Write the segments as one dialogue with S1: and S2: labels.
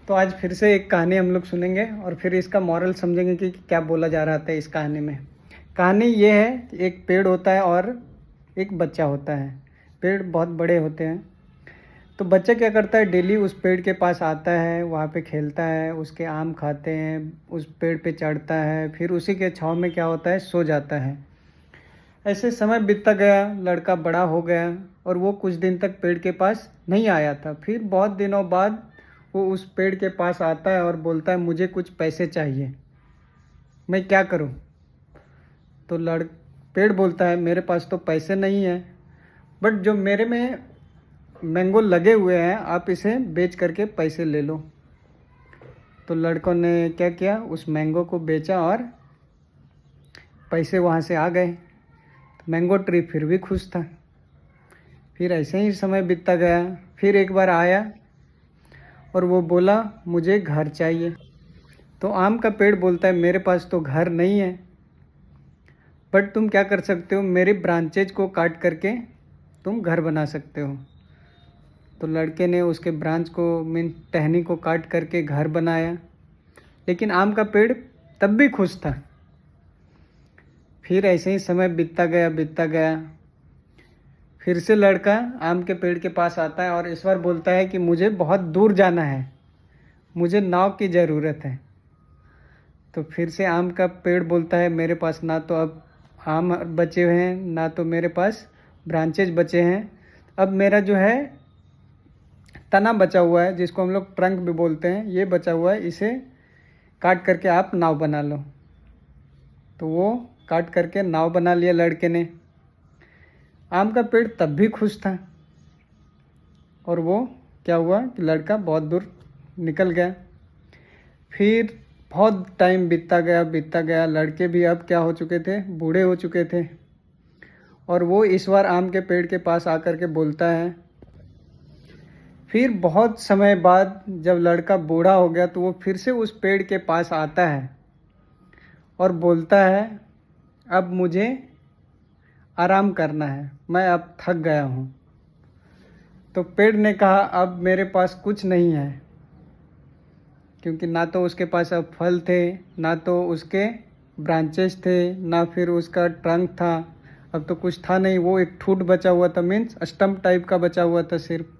S1: तो आज फिर से एक कहानी हम लोग सुनेंगे और फिर इसका मॉरल समझेंगे कि क्या बोला जा रहा था इस कहानी में। कहानी ये है कि एक पेड़ होता है और एक बच्चा होता है। पेड़ बहुत बड़े होते हैं। तो बच्चा क्या करता है, डेली उस पेड़ के पास आता है, वहाँ पे खेलता है, उसके आम खाते हैं, उस पेड़ पे चढ़ता है, फिर उसी के छाँव में क्या होता है, सो जाता है। ऐसे समय बीतता गया, लड़का बड़ा हो गया और वो कुछ दिन तक पेड़ के पास नहीं आया था। फिर बहुत दिनों बाद वो उस पेड़ के पास आता है और बोलता है, मुझे कुछ पैसे चाहिए, मैं क्या करूं? तो पेड़ बोलता है, मेरे पास तो पैसे नहीं है, बट जो मेरे में मैंगो लगे हुए हैं आप इसे बेच करके पैसे ले लो। तो लड़कों ने क्या किया, उस मैंगो को बेचा और पैसे वहाँ से आ गए। मैंगो ट्री फिर भी खुश था। फिर ऐसे ही समय बीतता गया। फिर एक बार आया और वो बोला, मुझे घर चाहिए। तो आम का पेड़ बोलता है, मेरे पास तो घर नहीं है, बट तुम क्या कर सकते हो, मेरे ब्रांचेज को काट करके तुम घर बना सकते हो। तो लड़के ने उसके ब्रांच को मीन टहनी को काट करके घर बनाया। लेकिन आम का पेड़ तब भी खुश था। फिर ऐसे ही समय बीतता गया। फिर से लड़का आम के पेड़ के पास आता है और इस बार बोलता है कि मुझे बहुत दूर जाना है, मुझे नाव की ज़रूरत है। तो फिर से आम का पेड़ बोलता है, मेरे पास ना तो अब आम बचे हुए हैं, ना तो मेरे पास ब्रांचेज बचे हैं। अब मेरा जो है तना बचा हुआ है, जिसको हम लोग ट्रंक भी बोलते हैं, ये बचा हुआ है, इसे काट करके आप नाव बना लो। तो वो काट करके नाव बना लिया लड़के ने। आम का पेड़ तब भी खुश था। और वो क्या हुआ कि लड़का बहुत दूर निकल गया। फिर बहुत टाइम बीतता गया। लड़के भी अब क्या हो चुके थे, बूढ़े हो चुके थे। और वो इस बार आम के पेड़ के पास आकर के बोलता है। फिर बहुत समय बाद जब लड़का बूढ़ा हो गया तो वो फिर से उस पेड़ के पास आता है और बोलता है, अब मुझे आराम करना है, मैं अब थक गया हूँ। तो पेड़ ने कहा, अब मेरे पास कुछ नहीं है, क्योंकि ना तो उसके पास अब फल थे, ना तो उसके ब्रांचेस थे, ना फिर उसका ट्रंक था। अब तो कुछ था नहीं, वो एक ठूट बचा हुआ था, मीन्स स्टम्प टाइप का बचा हुआ था सिर्फ।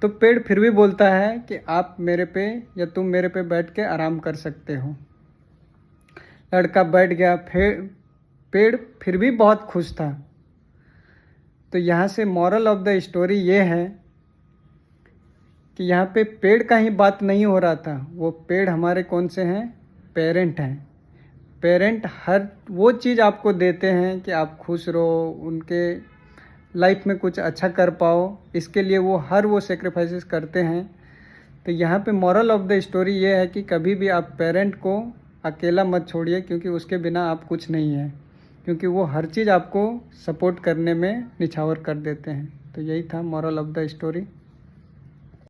S1: तो पेड़ फिर भी बोलता है कि आप मेरे पे या तुम मेरे पे बैठ के आराम कर सकते हो। लड़का बैठ गया। फिर पेड़ फिर भी बहुत खुश था। तो यहाँ से मॉरल ऑफ द स्टोरी ये है कि यहाँ पे पेड़ का ही बात नहीं हो रहा था, वो पेड़ हमारे कौन से हैं, पेरेंट हैं। पेरेंट हर वो चीज़ आपको देते हैं कि आप खुश रहो, उनके लाइफ में कुछ अच्छा कर पाओ, इसके लिए वो सेक्रीफाइसेस करते हैं। तो यहाँ पे मॉरल ऑफ द स्टोरी ये है कि कभी भी आप पेरेंट को अकेला मत छोड़िए, क्योंकि उसके बिना आप कुछ नहीं हैं, क्योंकि वो हर चीज़ आपको सपोर्ट करने में निछावर कर देते हैं। तो यही था मॉरल ऑफ द स्टोरी।